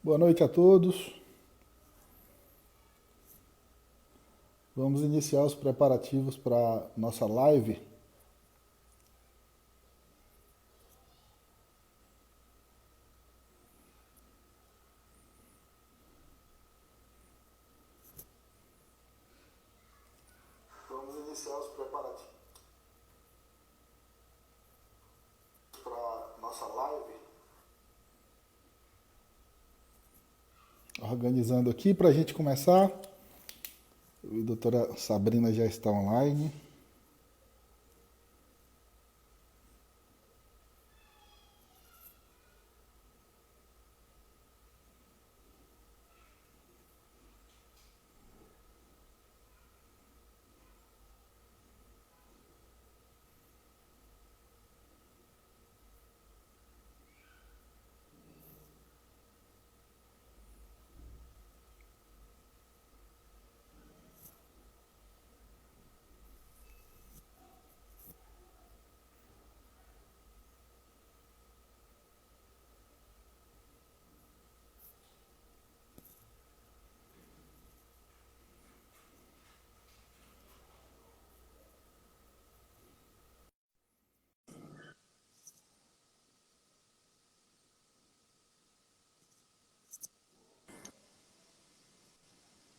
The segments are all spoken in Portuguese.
Boa noite a todos. Vamos iniciar os preparativos para nossa live. Vamos iniciar os preparativos para nossa live. Organizando aqui para a gente começar. A doutora Sabrina já está online.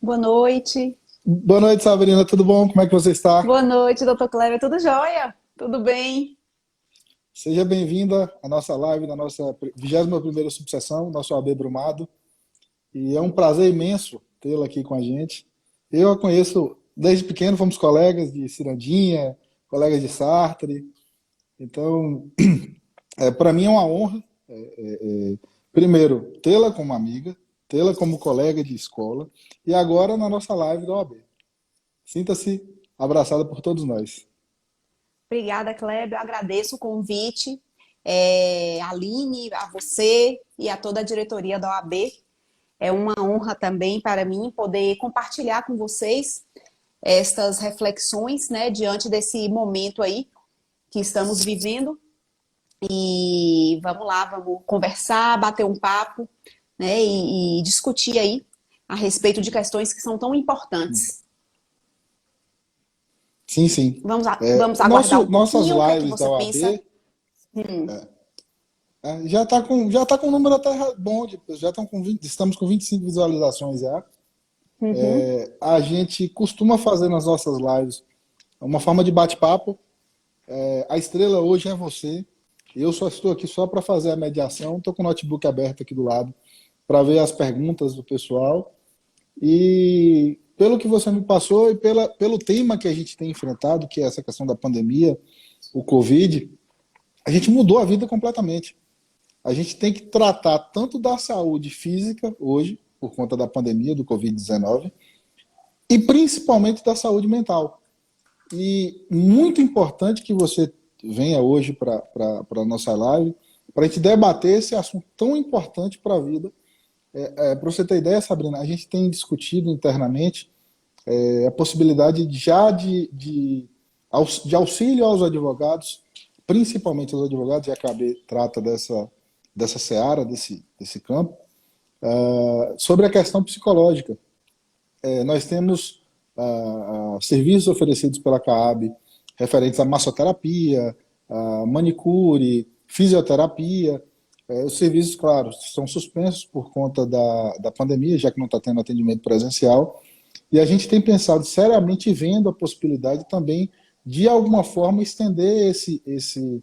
Boa noite. Boa noite, Sabrina. Tudo bom? Como é que você está? Boa noite, doutor Kleber. Tudo jóia? Tudo bem? Seja bem-vinda à nossa live, da nossa 21ª subseção, nosso AB Brumado. E é um prazer imenso tê-la aqui com a gente. Eu a conheço desde pequeno, fomos colegas de Cirandinha, colegas de Sartre. Então, para mim é uma honra, primeiro, tê-la como amiga, tê-la como colega de escola e agora na nossa live da OAB. Sinta-se abraçada por todos nós. Obrigada, Kleber. Eu agradeço o convite. Aline, a você e a toda a diretoria da OAB. É uma honra também para mim poder compartilhar com vocês estas reflexões, né, diante desse momento aí que estamos vivendo. E vamos lá, vamos conversar, bater um papo, né, e discutir aí a respeito de questões que são tão importantes. Sim, sim. Vamos aguardar um Nossas pouquinho, o que é que lives da você pensa? OAB já tá com um número até bom, já estão com 20, estamos com 25 visualizações já. Uhum. A gente costuma fazer nas nossas lives uma forma de bate-papo. A estrela hoje é você. Eu só estou aqui só para fazer a mediação. Estou com o notebook aberto aqui do lado para ver as perguntas do pessoal. E pelo que você me passou e pelo tema que a gente tem enfrentado, que é essa questão da pandemia, o Covid, a gente mudou a vida completamente. A gente tem que tratar tanto da saúde física hoje, por conta da pandemia do Covid-19, e principalmente da saúde mental. E muito importante que você venha hoje para a nossa live, para a gente debater esse assunto tão importante para a vida. Para você ter ideia, Sabrina, a gente tem discutido internamente a possibilidade de auxílio aos advogados, principalmente aos advogados, e a KB trata dessa seara, desse campo, sobre a questão psicológica. Nós temos serviços oferecidos pela CAAB referentes à massoterapia, a manicure, fisioterapia. Os serviços, claro, são suspensos por conta da pandemia, já que não está tendo atendimento presencial. E a gente tem pensado seriamente vendo a possibilidade também de alguma forma estender esses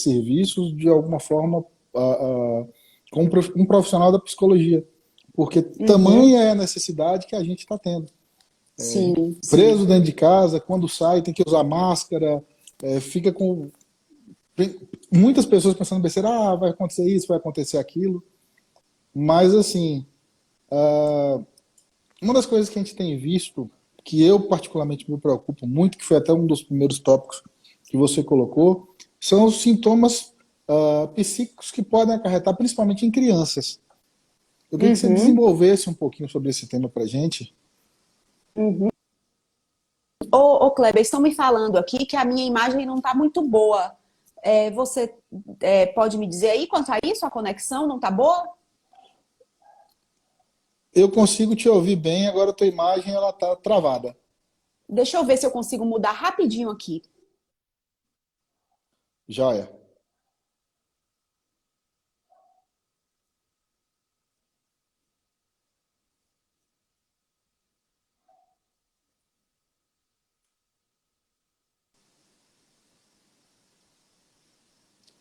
serviços de alguma forma com um profissional da psicologia, porque Uhum. tamanha é a necessidade que a gente está tendo. Sim, sim. Preso dentro de casa, quando sai tem que usar máscara, fica com muitas pessoas pensando besteira, vai acontecer isso, vai acontecer aquilo, mas assim, uma das coisas que a gente tem visto, que eu particularmente me preocupo muito, que foi até um dos primeiros tópicos que você colocou, são os sintomas psíquicos que podem acarretar, principalmente em crianças. Eu queria que você Uhum. desenvolvesse um pouquinho sobre esse tema para a gente. Uhum. Ô, Kleber, estão me falando aqui que a minha imagem não está muito boa. Você pode me dizer aí quanto a isso? A conexão não está boa? Eu consigo te ouvir bem, agora a tua imagem ela tá travada. Deixa eu ver se eu consigo mudar rapidinho aqui. Joia.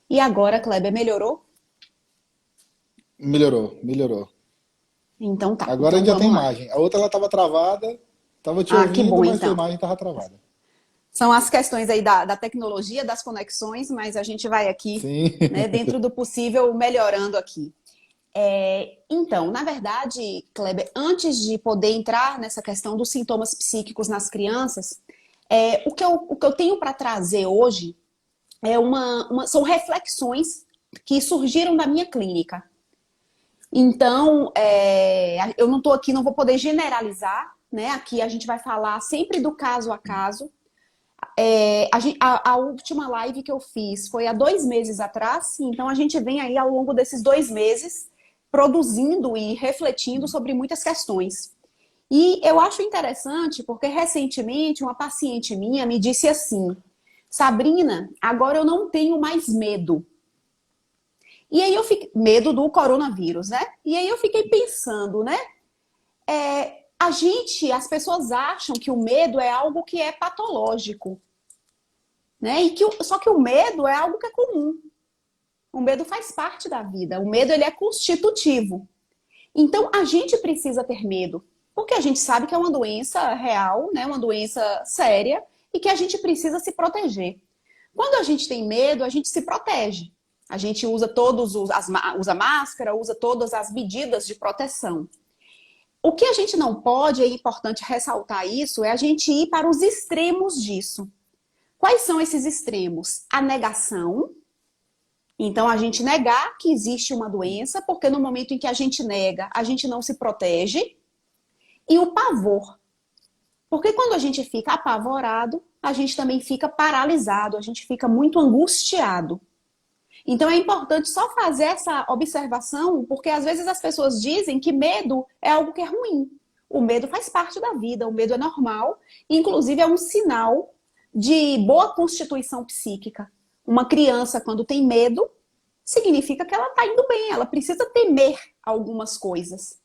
E agora, Kleber, melhorou? Melhorou, melhorou. Então tá. Agora a Então gente já tem vamos lá. imagem. A outra ela estava travada, estava te Ah, que ouvindo, bom mas tua então. imagem estava travada. São as questões aí da tecnologia, das conexões, mas a gente vai aqui, Sim. né, dentro do possível, melhorando aqui. Então, na verdade, Kleber, antes de poder entrar nessa questão dos sintomas psíquicos nas crianças, o que eu tenho para trazer hoje são reflexões que surgiram da minha clínica. Então, eu não estou aqui, não vou poder generalizar, né? Aqui a gente vai falar sempre do caso a caso. A última live que eu fiz foi há 2 meses atrás, então a gente vem aí ao longo desses 2 meses produzindo e refletindo sobre muitas questões. E eu acho interessante porque recentemente uma paciente minha me disse assim: Sabrina, agora eu não tenho mais medo. E aí eu fiquei, medo do coronavírus, né? E aí eu fiquei pensando, né? As pessoas acham que o medo é algo que é patológico, né? Só que o medo é algo que é comum. O medo faz parte da vida. O medo ele é constitutivo. Então a gente precisa ter medo, porque a gente sabe que é uma doença real, né? Uma doença séria e que a gente precisa se proteger. Quando a gente tem medo, a gente se protege. A gente usa máscara, usa todas as medidas de proteção. O que a gente não pode, é importante ressaltar isso, é a gente ir para os extremos disso. Quais são esses extremos? A negação. Então, a gente negar que existe uma doença, porque no momento em que a gente nega, a gente não se protege. E o pavor. Porque quando a gente fica apavorado, a gente também fica paralisado, a gente fica muito angustiado. Então é importante só fazer essa observação, porque às vezes as pessoas dizem que medo é algo que é ruim. O medo faz parte da vida, o medo é normal, inclusive é um sinal de boa constituição psíquica. Uma criança, quando tem medo, significa que ela está indo bem, ela precisa temer algumas coisas.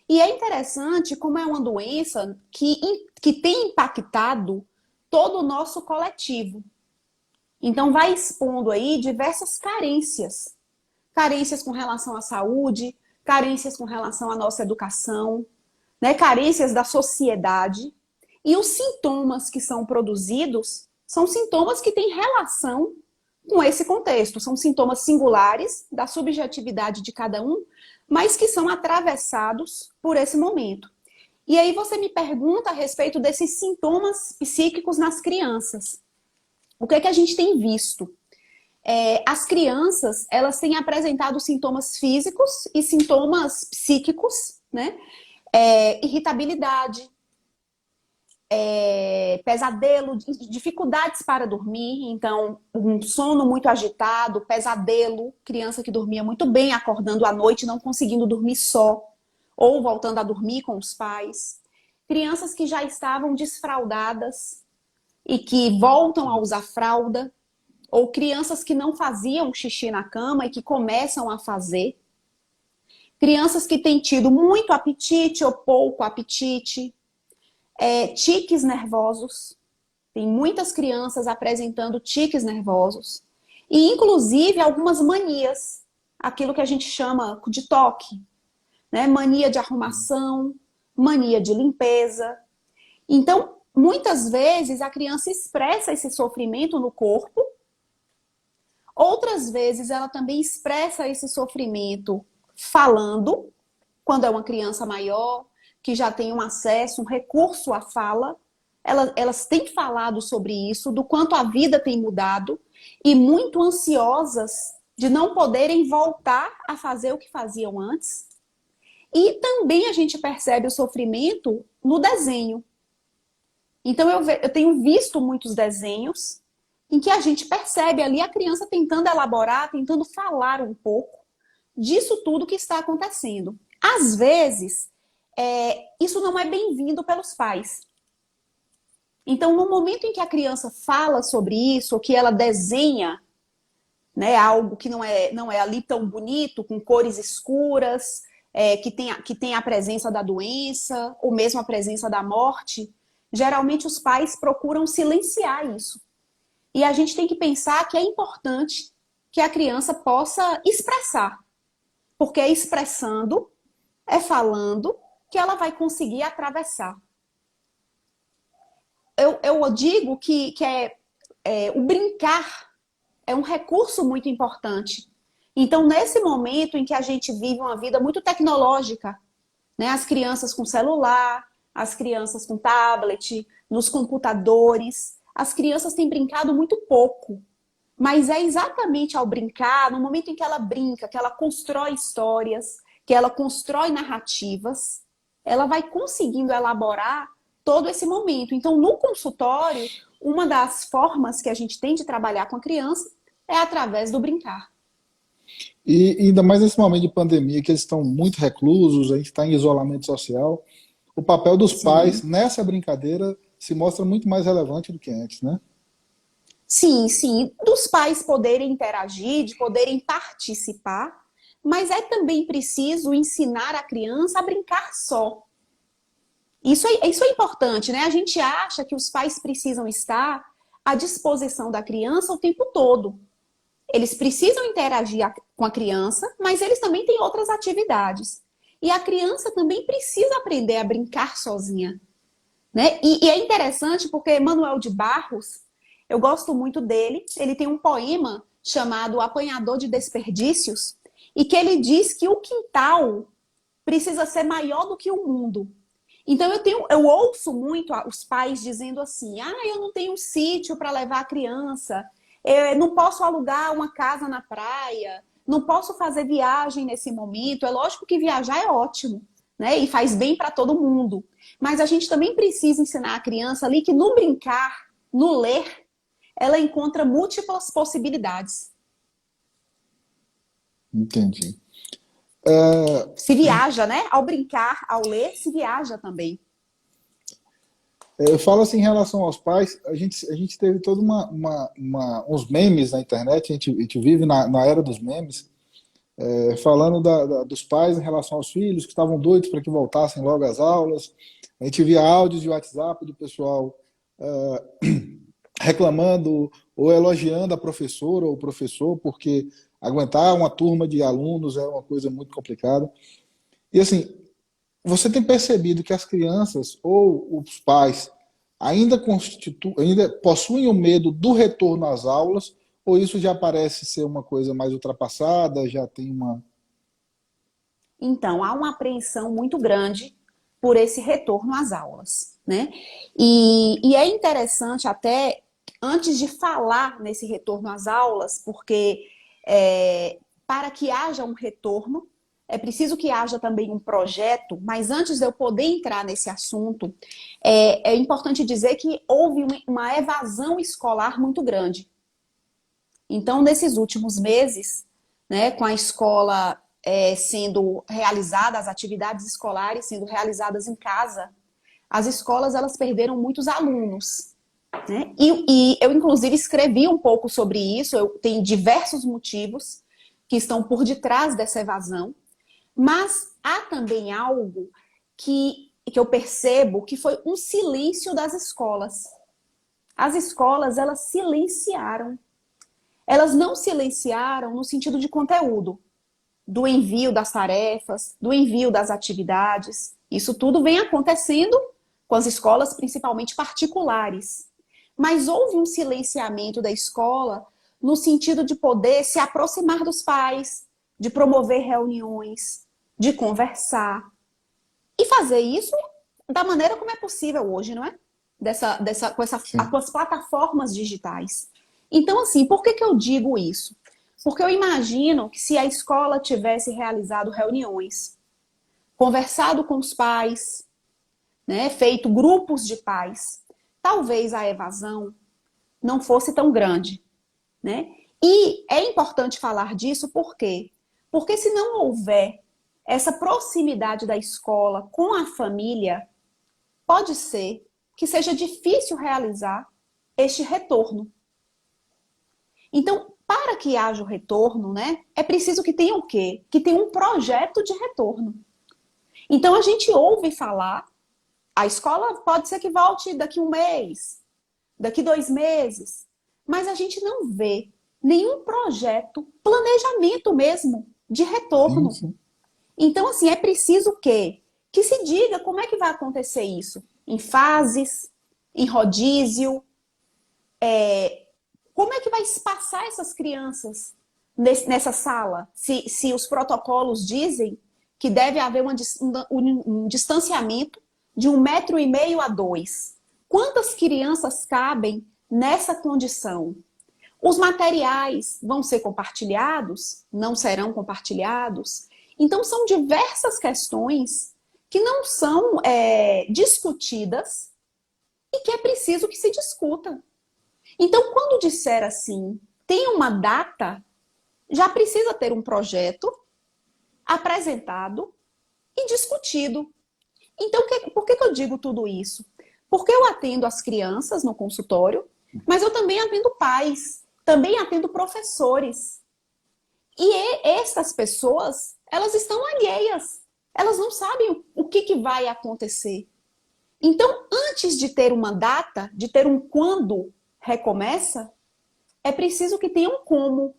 E é interessante como é uma doença que tem impactado todo o nosso coletivo. Então, vai expondo aí diversas carências. Carências com relação à saúde, carências com relação à nossa educação, né? Carências da sociedade. E os sintomas que são produzidos são sintomas que têm relação com esse contexto. São sintomas singulares da subjetividade de cada um, mas que são atravessados por esse momento. E aí você me pergunta a respeito desses sintomas psíquicos nas crianças. O que é que a gente tem visto? As crianças, elas têm apresentado sintomas físicos e sintomas psíquicos, né? Irritabilidade, pesadelo, dificuldades para dormir, então um sono muito agitado, pesadelo, criança que dormia muito bem, acordando à noite, não conseguindo dormir só, ou voltando a dormir com os pais. Crianças que já estavam desfraldadas e que voltam a usar fralda, ou crianças que não faziam xixi na cama e que começam a fazer. Crianças que têm tido muito apetite ou pouco apetite. Tiques nervosos. Tem muitas crianças apresentando tiques nervosos. E, inclusive, algumas manias. Aquilo que a gente chama de toque. Né? Mania de arrumação, mania de limpeza. Então, muitas vezes, a criança expressa esse sofrimento no corpo. Outras vezes, ela também expressa esse sofrimento falando, quando é uma criança maior, que já tem um acesso, um recurso à fala. Elas têm falado sobre isso, do quanto a vida tem mudado, e muito ansiosas de não poderem voltar a fazer o que faziam antes. E também a gente percebe o sofrimento no desenho. Então eu tenho visto muitos desenhos em que a gente percebe ali a criança tentando elaborar, tentando falar um pouco disso tudo que está acontecendo. Às vezes, isso não é bem-vindo pelos pais. Então, no momento em que a criança fala sobre isso, ou que ela desenha, né, algo que não é ali tão bonito, com cores escuras, que tem a presença da doença, ou mesmo a presença da morte, geralmente os pais procuram silenciar isso. E a gente tem que pensar que é importante que a criança possa expressar, porque é expressando, é falando, que ela vai conseguir atravessar. Eu digo que o brincar é um recurso muito importante. Então, nesse momento em que a gente vive uma vida muito tecnológica, né? As crianças com celular, as crianças com tablet, nos computadores, as crianças têm brincado muito pouco. Mas é exatamente ao brincar, no momento em que ela brinca, que ela constrói histórias, que ela constrói narrativas, ela vai conseguindo elaborar todo esse momento. Então, no consultório, uma das formas que a gente tem de trabalhar com a criança é através do brincar. E ainda mais nesse momento de pandemia, que eles estão muito reclusos, a gente está em isolamento social, o papel dos pais Sim. nessa brincadeira se mostra muito mais relevante do que antes, né? Sim, sim, dos pais poderem interagir, de poderem participar, mas é também preciso ensinar a criança a brincar só. Isso é importante, né? A gente acha que os pais precisam estar à disposição da criança o tempo todo. Eles precisam interagir com a criança, mas eles também têm outras atividades. E a criança também precisa aprender a brincar sozinha, né? E é interessante porque Manuel de Barros, eu gosto muito dele, ele tem um poema chamado Apanhador de Desperdícios, e que ele diz que o quintal precisa ser maior do que o mundo. Então eu ouço muito os pais dizendo assim: eu não tenho um sítio para levar a criança, eu não posso alugar uma casa na praia, não posso fazer viagem nesse momento. É lógico que viajar é ótimo, né? E faz bem para todo mundo. Mas a gente também precisa ensinar a criança ali que no brincar, no ler, ela encontra múltiplas possibilidades. Entendi. Se viaja, né? Ao brincar, ao ler, se viaja também. Eu falo assim em relação aos pais, a gente teve todos uns memes na internet, a gente vive na era dos memes, falando dos pais em relação aos filhos que estavam doidos para que voltassem logo às aulas. A gente via áudios de WhatsApp do pessoal reclamando ou elogiando a professora ou o professor, porque aguentar uma turma de alunos é uma coisa muito complicada. E assim, você tem percebido que as crianças ou os pais ainda possuem o medo do retorno às aulas, ou isso já parece ser uma coisa mais ultrapassada, já tem uma... Então, há uma apreensão muito grande por esse retorno às aulas, né? E é interessante até, antes de falar nesse retorno às aulas, porque para que haja um retorno, é preciso que haja também um projeto, mas antes de eu poder entrar nesse assunto, é importante dizer que houve uma evasão escolar muito grande. Então, nesses últimos meses, né, com a escola sendo realizada, as atividades escolares sendo realizadas em casa, as escolas elas perderam muitos alunos, né? E eu, inclusive, escrevi um pouco sobre isso, eu tenho diversos motivos que estão por detrás dessa evasão, mas há também algo que eu percebo que foi um silêncio das escolas. As escolas, elas silenciaram. Elas não silenciaram no sentido de conteúdo, do envio das tarefas, do envio das atividades. Isso tudo vem acontecendo com as escolas, principalmente particulares. Mas houve um silenciamento da escola no sentido de poder se aproximar dos pais, de promover reuniões, de conversar. E fazer isso da maneira como é possível hoje, não é? Com as plataformas digitais. Então, assim, por que eu digo isso? Porque eu imagino que se a escola tivesse realizado reuniões, conversado com os pais, né, feito grupos de pais, talvez a evasão não fosse tão grande, né? E é importante falar disso por quê? Porque se não houver essa proximidade da escola com a família, pode ser que seja difícil realizar este retorno. Então, para que haja o retorno, né, é preciso que tenha o quê? Que tenha um projeto de retorno. Então, a gente ouve falar, a escola pode ser que volte daqui 1 mês, daqui 2 meses, mas a gente não vê nenhum projeto, planejamento mesmo, de Sim, retorno. sim. Então, assim, é preciso o quê? Que se diga como é que vai acontecer isso. Em fases, em rodízio, como é que vai espaçar essas crianças nessa sala? Se os protocolos dizem que deve haver um distanciamento de 1,5 m a 2. Quantas crianças cabem nessa condição? Os materiais vão ser compartilhados? Não serão compartilhados? Então, são diversas questões que não são discutidas e que é preciso que se discuta. Então, quando disser assim, tem uma data, já precisa ter um projeto apresentado e discutido. Então, por que eu digo tudo isso? Porque eu atendo as crianças no consultório, mas eu também atendo pais, também atendo professores. E essas pessoas, elas estão alheias. Elas não sabem o que vai acontecer. Então, antes de ter uma data, de ter um quando recomeça, é preciso que tenha um como.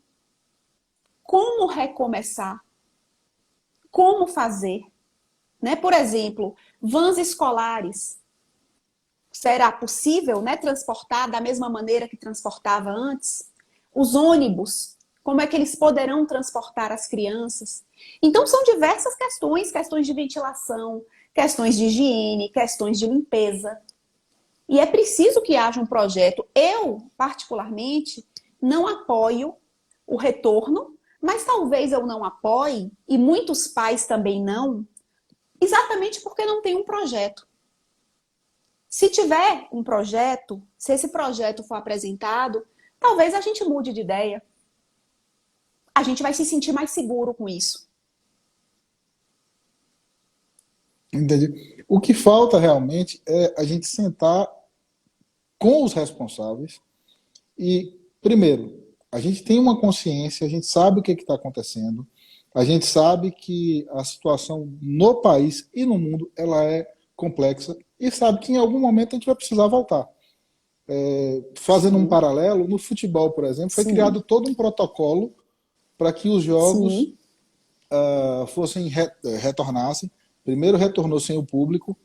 Como recomeçar? Como fazer? Né? Por exemplo, vans escolares. Será possível, né, transportar da mesma maneira que transportava antes? Os ônibus, como é que eles poderão transportar as crianças? Então, são diversas questões, questões de ventilação, questões de higiene, questões de limpeza. E é preciso que haja um projeto. Eu, particularmente, não apoio o retorno, mas talvez eu não apoie, e muitos pais também não, exatamente porque não tem um projeto. Se tiver um projeto, se esse projeto for apresentado, talvez a gente mude de ideia. A gente vai se sentir mais seguro com isso. Entendi. O que falta realmente é a gente sentar com os responsáveis e, primeiro, a gente tem uma consciência, a gente sabe o que está acontecendo, a gente sabe que a situação no país e no mundo ela é complexa e sabe que em algum momento a gente vai precisar voltar. Fazendo um Sim, paralelo, no futebol, por exemplo, foi sim, criado todo um protocolo para que os jogos sim. retornassem. Primeiro retornou sem o público,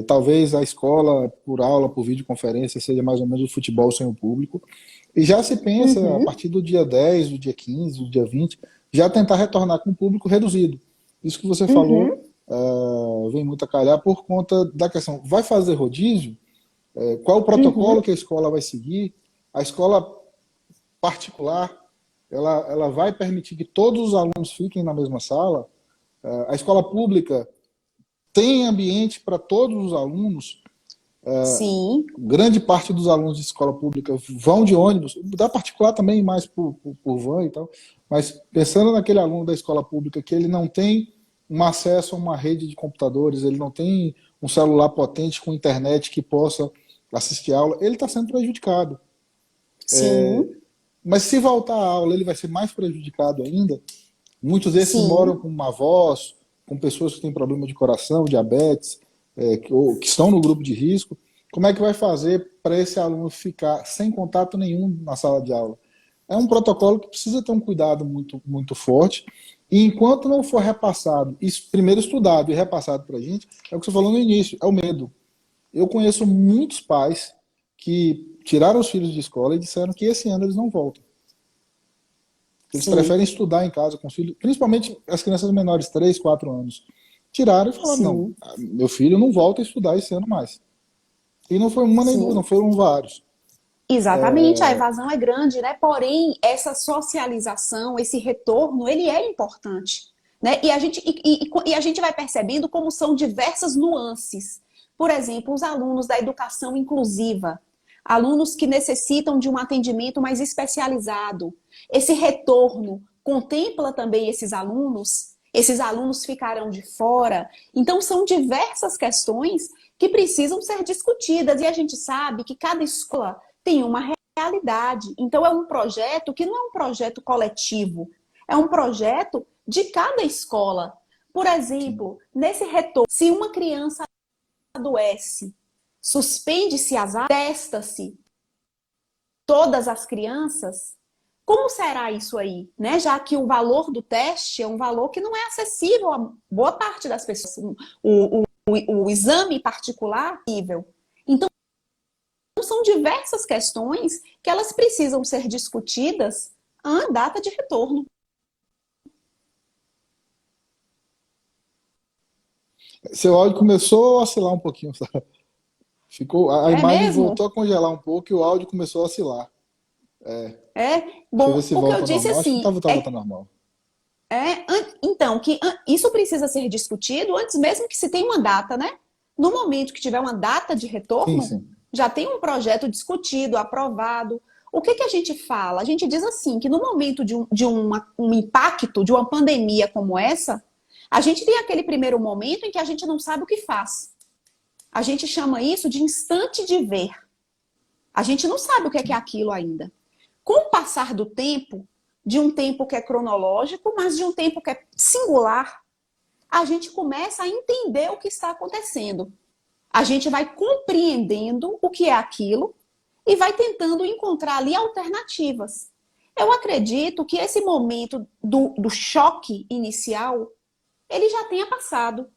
talvez a escola, por aula, por videoconferência, seja mais ou menos o futebol sem o público. E já se pensa, a Uhum, partir do dia 10, do dia 15, do dia 20, já tentar retornar com o público reduzido. Isso que você falou uhum, vem muito a calhar por conta da questão. Vai fazer rodízio? Qual o protocolo uhum. que a escola vai seguir? A escola particular, ela vai permitir que todos os alunos fiquem na mesma sala? A escola pública tem ambiente para todos os alunos? Sim, Grande parte dos alunos de escola pública vão de ônibus, da particular também mais por van e tal, mas pensando naquele aluno da escola pública que ele não tem um acesso a uma rede de computadores, ele não tem um celular potente com internet que possa assistir a aula, ele está sendo prejudicado. sim, Mas se voltar à aula, ele vai ser mais prejudicado ainda. Muitos desses moram sim, com avós, com pessoas que têm problema de coração, diabetes, ou que estão no grupo de risco. Como é que vai fazer para esse aluno ficar sem contato nenhum na sala de aula? É um protocolo que precisa ter um cuidado muito, muito forte. E enquanto não for repassado, primeiro estudado e repassado para a gente, é o que você falou no início, é o medo. Eu conheço muitos pais que tiraram os filhos de escola e disseram que esse ano eles não voltam. Eles sim, preferem estudar em casa com os filhos, principalmente as crianças menores, 3, 4 anos. Tiraram e falaram, não, sim, meu filho não volta a estudar esse ano mais. E não foi uma nem duas, não sim. foram vários. Exatamente, a evasão é grande, né? Porém, essa socialização, esse retorno, ele é importante, né? E a gente vai percebendo como são diversas nuances. Por exemplo, os alunos da educação inclusiva, alunos que necessitam de um atendimento mais especializado. Esse retorno contempla também esses alunos. Esses alunos ficarão de fora? Então, são diversas questões que precisam ser discutidas. E a gente sabe que cada escola tem uma realidade. Então, é um projeto que não é um projeto coletivo, é um projeto de cada escola. Por exemplo, nesse retorno, se uma criança adoece, suspende-se as aulas, testa-se todas as crianças, como será isso aí, né? Já que o valor do teste é um valor que não é acessível a boa parte das pessoas. O exame particular, então, são diversas questões que elas precisam ser discutidas à data de retorno. Seu áudio começou a oscilar um pouquinho, sabe? Ficou, a É imagem mesmo? voltou a congelar um pouco e o áudio começou a oscilar. É? Deixa eu ver Bom, se o que volta eu ao disse normal. Acho que assim, tá voltando ao normal. então, que isso precisa ser discutido antes mesmo que se tenha uma data, né? No momento que tiver uma data de Sim, retorno, sim. já tem um projeto discutido, aprovado. O que que a gente fala? A gente diz assim, que no momento um impacto, de uma pandemia como essa, a gente tem aquele primeiro momento em que a gente não sabe o que faz. A gente chama isso de instante de ver. A gente não sabe o que é aquilo ainda. Com o passar do tempo, de um tempo que é cronológico, mas de um tempo que é singular, a gente começa a entender o que está acontecendo. A gente vai compreendendo o que é aquilo e vai tentando encontrar ali alternativas. Eu acredito que esse momento do choque inicial, ele já tenha passado.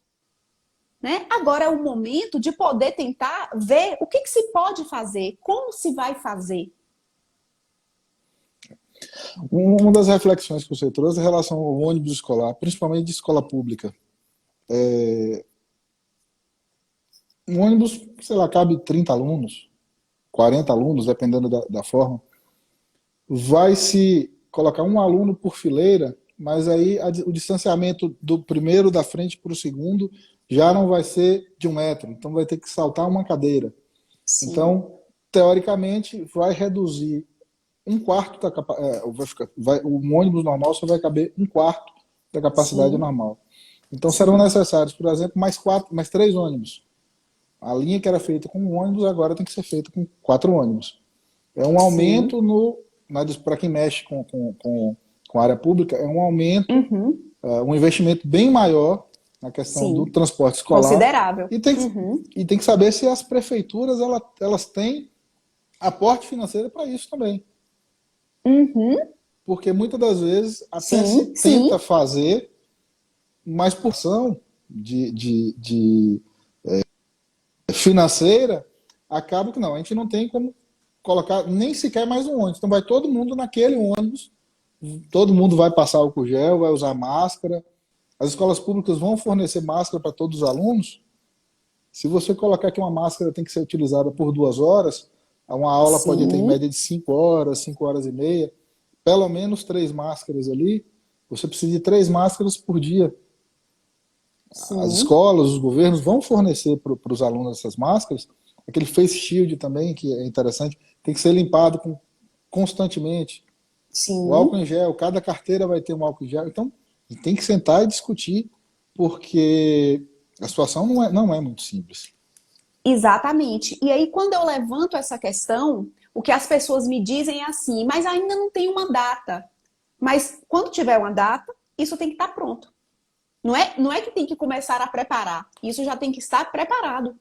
Né? Agora é o momento de poder tentar ver o que se pode fazer, como se vai fazer. Uma das reflexões que você trouxe em relação ao ônibus escolar, principalmente de escola pública. Um ônibus, sei lá, cabe 30 alunos, 40 alunos, dependendo da forma. Vai se colocar um aluno por fileira, mas aí o distanciamento do primeiro da frente para o segundo já não vai ser de 1 metro, então vai ter que saltar uma cadeira. Sim, Então, teoricamente, vai reduzir 1/4 da capacidade. O ônibus normal só vai caber 1/4 da capacidade sim, normal. Então serão sim, necessários, por exemplo, mais 3 ônibus. A linha que era feita com 1 ônibus agora tem que ser feita com 4 ônibus. É um sim. aumento para quem mexe com a área pública, é um aumento, Uhum, um investimento bem maior na questão do sim. transporte escolar. Considerável. E tem, Uhum, e tem que saber se as prefeituras elas têm aporte financeiro para isso também. uhum, Porque muitas das vezes até se sim, sim, tenta fazer, mas por ação de financeira, acaba que não, a gente não tem como colocar nem sequer mais um ônibus. Então vai todo mundo naquele ônibus, todo mundo vai passar álcool gel, vai usar máscara. As escolas públicas vão fornecer máscara para todos os alunos. Se você colocar que uma máscara tem que ser utilizada por 2 horas, uma aula pode ter em sim, média de 5 horas, 5 horas e meia, pelo menos 3 máscaras ali. Você precisa de 3 máscaras por dia. As sim, escolas, os governos vão fornecer para os alunos essas máscaras. Aquele face shield também, que é interessante, tem que ser limpado constantemente. O álcool sim. em gel, cada carteira vai ter um álcool em gel. Então, tem que sentar e discutir, porque a situação não é muito simples. Exatamente. E aí, quando eu levanto essa questão, o que as pessoas me dizem é assim, mas ainda não tem uma data. Mas quando tiver uma data, isso tem que estar pronto. Não é que tem que começar a preparar. Isso já tem que estar preparado.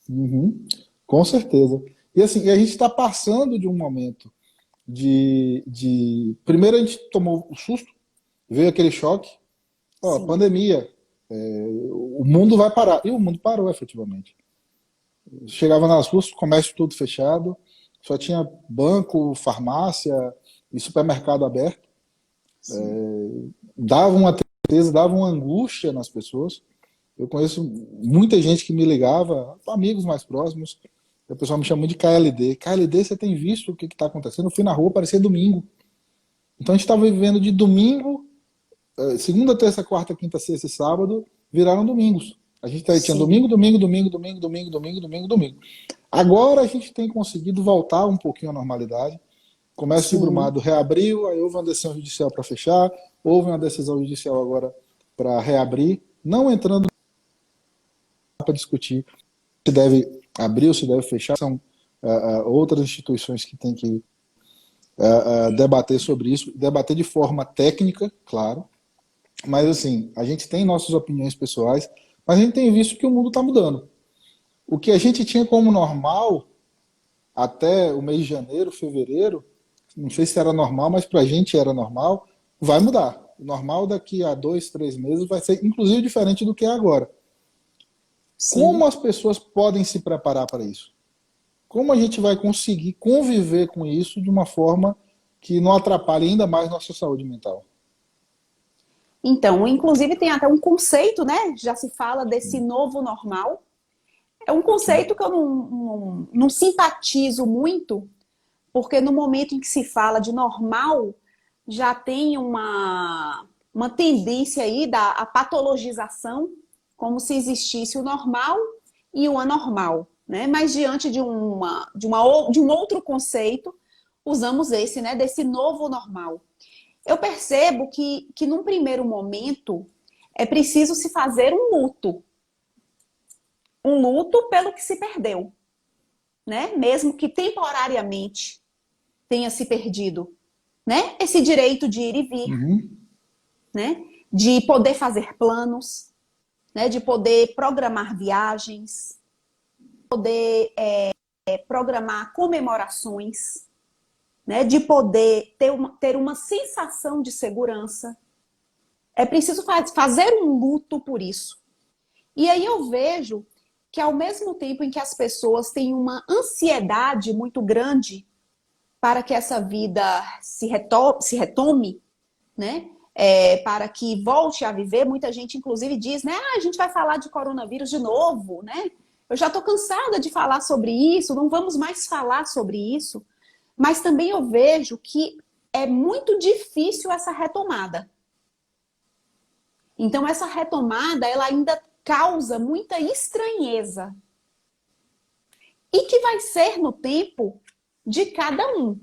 Uhum, com certeza. E assim, a gente está passando de um momento Primeiro a gente tomou o susto, veio aquele choque, ó, Sim, pandemia, o mundo vai parar. E o mundo parou, efetivamente. Chegava nas ruas, comércio tudo fechado, só tinha banco, farmácia e supermercado aberto. sim, Dava uma tristeza, dava uma angústia nas pessoas. Eu conheço muita gente que me ligava, amigos mais próximos, o pessoal me chamou de KLD. KLD, você tem visto o que está acontecendo? Eu fui na rua, parecia domingo. Então a gente estava vivendo de domingo, segunda, terça, quarta, quinta, sexta e sábado, viraram domingos. A gente tinha sim, domingo, domingo, domingo, domingo, domingo, domingo, domingo, domingo. Agora a gente tem conseguido voltar um pouquinho à normalidade. Comércio de sim, Brumado reabriu, aí houve uma decisão judicial para fechar, Houve uma decisão judicial agora para reabrir, não entrando para discutir se deve abrir ou se deve fechar. São outras instituições que têm que debater sobre isso, debater de forma técnica, claro, mas assim, a gente tem nossas opiniões pessoais, mas a gente tem visto que o mundo está mudando. O que a gente tinha como normal até o mês de janeiro, fevereiro, não sei se era normal, mas para a gente era normal, vai mudar. O normal daqui a 2, 3 meses vai ser inclusive diferente do que é agora. Como Sim. as pessoas podem se preparar para isso? Como a gente vai conseguir conviver com isso de uma forma que não atrapalhe ainda mais nossa saúde mental? Então, inclusive tem até um conceito, né? Já se fala desse novo normal. É um Sim. conceito que eu não simpatizo muito, porque no momento em que se fala de normal, já tem uma tendência aí a patologização, como se existisse o normal e o anormal, né? Mas diante de um outro conceito, usamos esse, né? Desse novo normal. Eu percebo que num primeiro momento é preciso se fazer um luto pelo que se perdeu, né? Mesmo que temporariamente tenha se perdido, né? Esse direito de ir e vir, Uhum. né? De poder fazer planos, né? De poder programar viagens, poder programar comemorações, né? De poder ter uma sensação de segurança. É preciso fazer um luto por isso. E aí eu vejo que ao mesmo tempo em que as pessoas têm uma ansiedade muito grande para que essa vida se retome, né? Para que volte a viver, muita gente inclusive diz, né? A gente vai falar de coronavírus de novo, né? Eu já estou cansada de falar sobre isso, não vamos mais falar sobre isso. Mas também eu vejo que é muito difícil essa retomada. Então essa retomada, ela ainda causa muita estranheza. E que vai ser no tempo de cada um,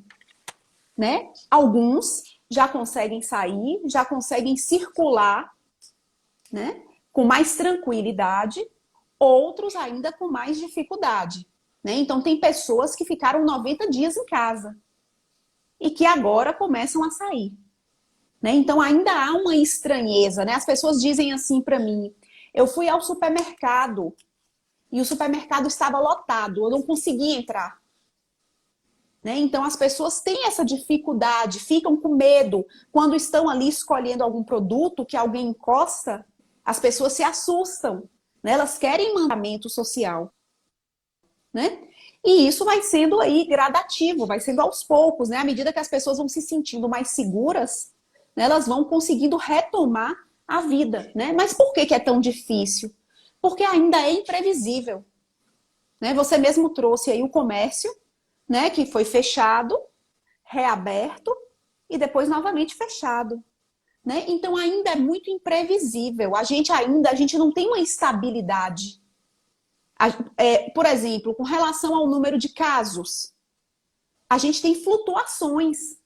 né? Alguns já conseguem sair, já conseguem circular, né? Com mais tranquilidade, outros ainda com mais dificuldade, né? Então tem pessoas que ficaram 90 dias em casa e que agora começam a sair, né? Então ainda há uma estranheza, né? As pessoas dizem assim para mim: eu fui ao supermercado e o supermercado estava lotado, eu não conseguia entrar. Né? Então as pessoas têm essa dificuldade, ficam com medo. Quando estão ali escolhendo algum produto que alguém encosta, as pessoas se assustam. Né? Elas querem mandamento social. Né? E isso vai sendo aí gradativo, vai sendo aos poucos. Né? À medida que as pessoas vão se sentindo mais seguras, né? Elas vão conseguindo retomar a vida. Né? Mas por que é tão difícil? Porque ainda é imprevisível. Né? Você mesmo trouxe aí o comércio, né, que foi fechado, reaberto e depois novamente fechado. Né? Então ainda é muito imprevisível. A gente não tem uma estabilidade. Por exemplo, com relação ao número de casos, a gente tem flutuações.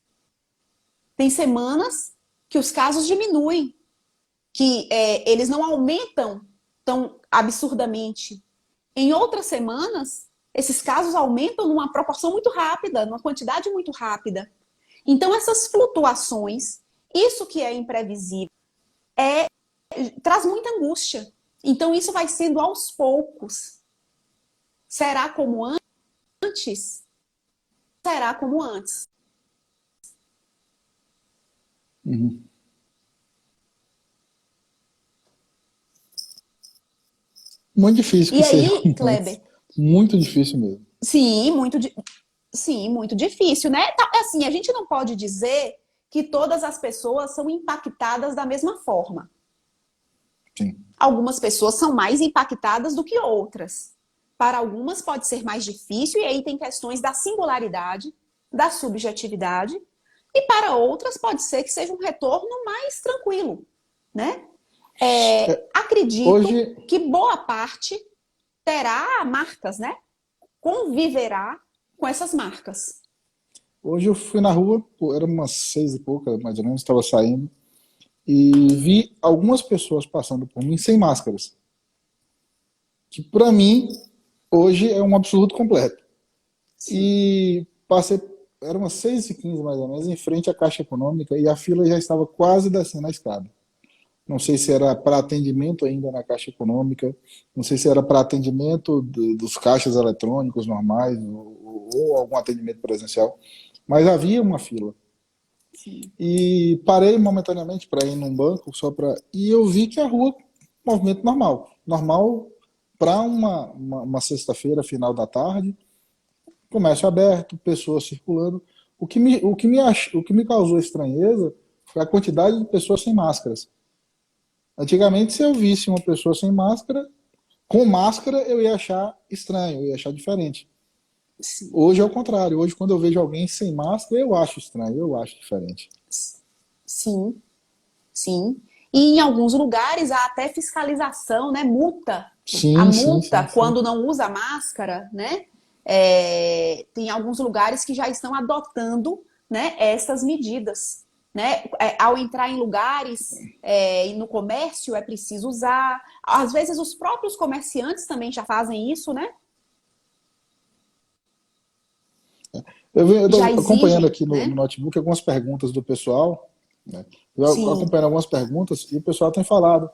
Tem semanas que os casos diminuem, que eles não aumentam tão absurdamente. Em outras semanas, esses casos aumentam numa proporção muito rápida, numa quantidade muito rápida. Então, essas flutuações, isso que é imprevisível, traz muita angústia. Então, isso vai sendo aos poucos. Será como antes? Será como antes. Uhum. Muito difícil que E seja aí, antes. Kleber, Muito difícil mesmo. sim, muito difícil, né? Assim, a gente não pode dizer que todas as pessoas são impactadas da mesma forma. Sim. Algumas pessoas são mais impactadas do que outras. Para algumas pode ser mais difícil, e aí tem questões da singularidade, da subjetividade, e para outras pode ser que seja um retorno mais tranquilo, né? Acredito Hoje, que boa parte terá marcas, né? Conviverá com essas marcas. hoje eu fui na rua, era umas 6 e pouca, mais ou menos, estava saindo. e vi algumas pessoas passando por mim sem máscaras, que para mim hoje é um absurdo completo. Sim. E passei, eram umas 6h15 mais ou menos, em frente à Caixa Econômica, e a fila já estava quase descendo a escada. Não sei se era para atendimento ainda na Caixa Econômica, não sei se era para atendimento dos caixas eletrônicos normais, ou algum atendimento presencial, mas havia uma fila. Sim. E parei momentaneamente para ir num banco, e eu vi que a rua, movimento normal. Normal para uma sexta-feira, final da tarde, comércio aberto, pessoas circulando. O que me causou estranheza foi a quantidade de pessoas sem máscaras. Antigamente, se eu visse uma pessoa sem máscara, com máscara, eu ia achar estranho, eu ia achar diferente. Sim. Hoje é o contrário. Hoje, quando eu vejo alguém sem máscara, eu acho estranho, eu acho diferente. Sim. Sim. E em alguns lugares há até fiscalização, né? Multa. A Sim, sim, multa sim, sim. quando não usa máscara, né? Tem alguns lugares que já estão adotando, né, essas medidas. Né? Ao entrar em lugares e no comércio é preciso usar. Às vezes os próprios comerciantes também já fazem isso, né? Eu estou Já acompanhando exigem, aqui no né? notebook algumas perguntas do pessoal, né? Eu Sim, acompanhando algumas perguntas e o pessoal tem falado,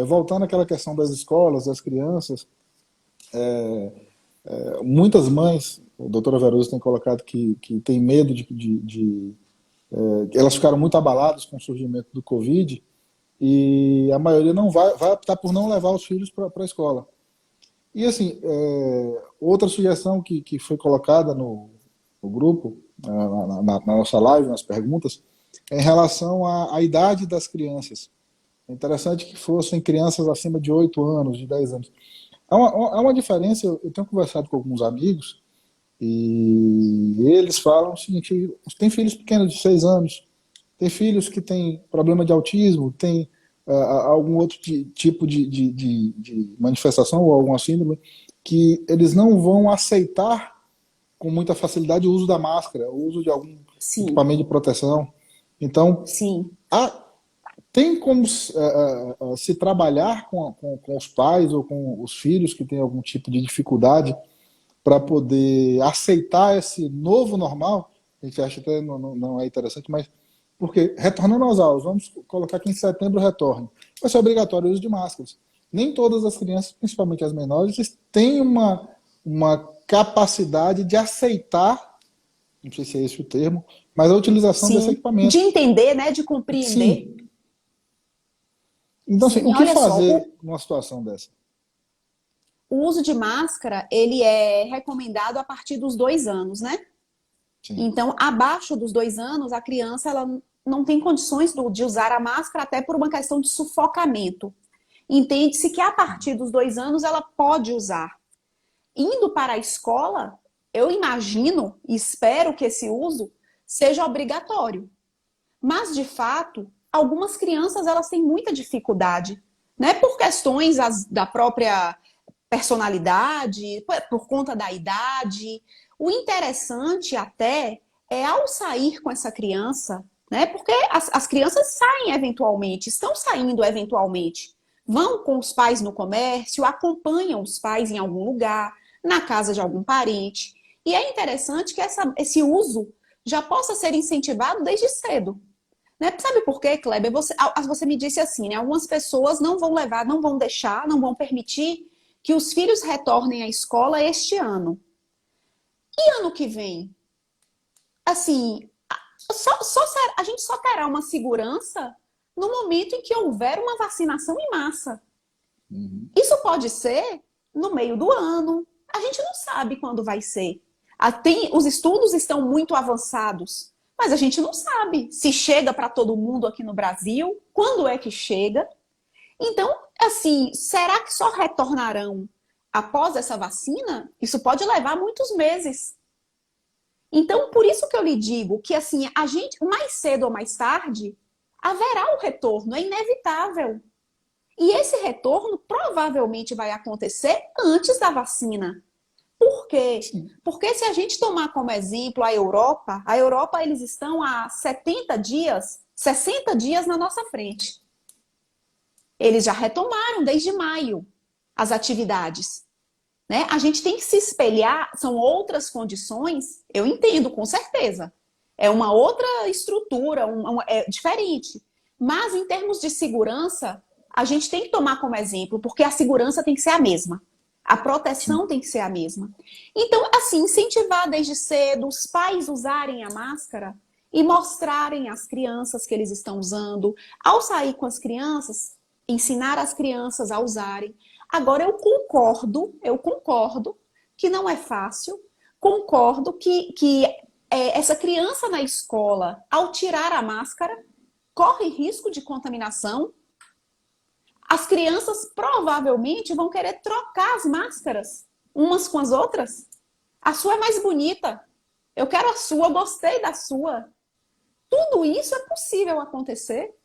voltando àquela questão das escolas, das crianças, muitas mães, a doutora Veroso tem colocado que tem medo elas ficaram muito abaladas com o surgimento do Covid e a maioria não vai optar por não levar os filhos para a escola. E assim, outra sugestão que foi colocada no grupo, na nossa live, nas perguntas, é em relação à idade das crianças. É interessante que fossem crianças acima de 8 anos, de 10 anos. Há uma diferença, eu tenho conversado com alguns amigos, e eles falam o seguinte: tem filhos pequenos de 6 anos, tem filhos que têm problema de autismo, tem algum outro tipo de manifestação ou alguma síndrome, que eles não vão aceitar com muita facilidade o uso da máscara, o uso de algum sim, equipamento de proteção. Então, sim, há, tem como se trabalhar com os pais ou com os filhos que têm algum tipo de dificuldade para poder aceitar esse novo normal? A gente acha que não é interessante, mas porque retornando às aulas, vamos colocar que em setembro retorne, vai ser obrigatório o uso de máscaras. Nem todas as crianças, principalmente as menores, têm uma capacidade de aceitar, não sei se é esse o termo, mas a utilização desse sim. De equipamento. entender, né? De compreender. Sim. Então, assim, o Sim, que olha só, fazer numa situação dessa? o uso de máscara, ele é recomendado a partir dos 2 anos, né? Sim. Então, abaixo dos 2 anos, a criança ela não tem condições de usar a máscara até por uma questão de sufocamento. Entende-se que a partir dos 2 anos ela pode usar. Indo para a escola, eu imagino e espero que esse uso seja obrigatório. Mas, de fato, algumas crianças elas têm muita dificuldade, né? Por questões da própria personalidade, por conta da idade. O interessante até é ao sair com essa criança, né? Porque as crianças saem eventualmente, estão saindo eventualmente, vão com os pais no comércio, acompanham os pais em algum lugar, na casa de algum parente. E é interessante que esse uso já possa ser incentivado desde cedo. Né? Sabe por quê, Kleber? Você me disse assim, né? Algumas pessoas não vão levar, não vão deixar, não vão permitir que os filhos retornem à escola este ano. E ano que vem? Assim, a gente só terá uma segurança no momento em que houver uma vacinação em massa. Uhum. Isso pode ser no meio do ano. A gente não sabe quando vai ser. Os estudos estão muito avançados, mas a gente não sabe se chega para todo mundo aqui no Brasil, quando é que chega. Então, assim, será que só retornarão após essa vacina? Isso pode levar muitos meses. Então, por isso que eu lhe digo que, assim, a gente, mais cedo ou mais tarde, haverá o retorno, é inevitável. E esse retorno provavelmente vai acontecer antes da vacina. Por quê? Porque se a gente tomar como exemplo a Europa eles estão há 70 dias, 60 dias na nossa frente. Eles já retomaram desde maio as atividades. Né? A gente tem que se espelhar, são outras condições, eu entendo, com certeza. É uma outra estrutura, é diferente. Mas, em termos de segurança, a gente tem que tomar como exemplo, porque a segurança tem que ser a mesma. A proteção tem que ser a mesma. Então, assim, incentivar desde cedo os pais usarem a máscara e mostrarem às crianças que eles estão usando. Ao sair com as crianças, ensinar as crianças a usarem. Agora, eu concordo que não é fácil, concordo que essa criança na escola, ao tirar a máscara, corre risco de contaminação. As crianças provavelmente vão querer trocar as máscaras umas com as outras. A sua é mais bonita. Eu quero a sua, eu gostei da sua. Tudo isso é possível acontecer.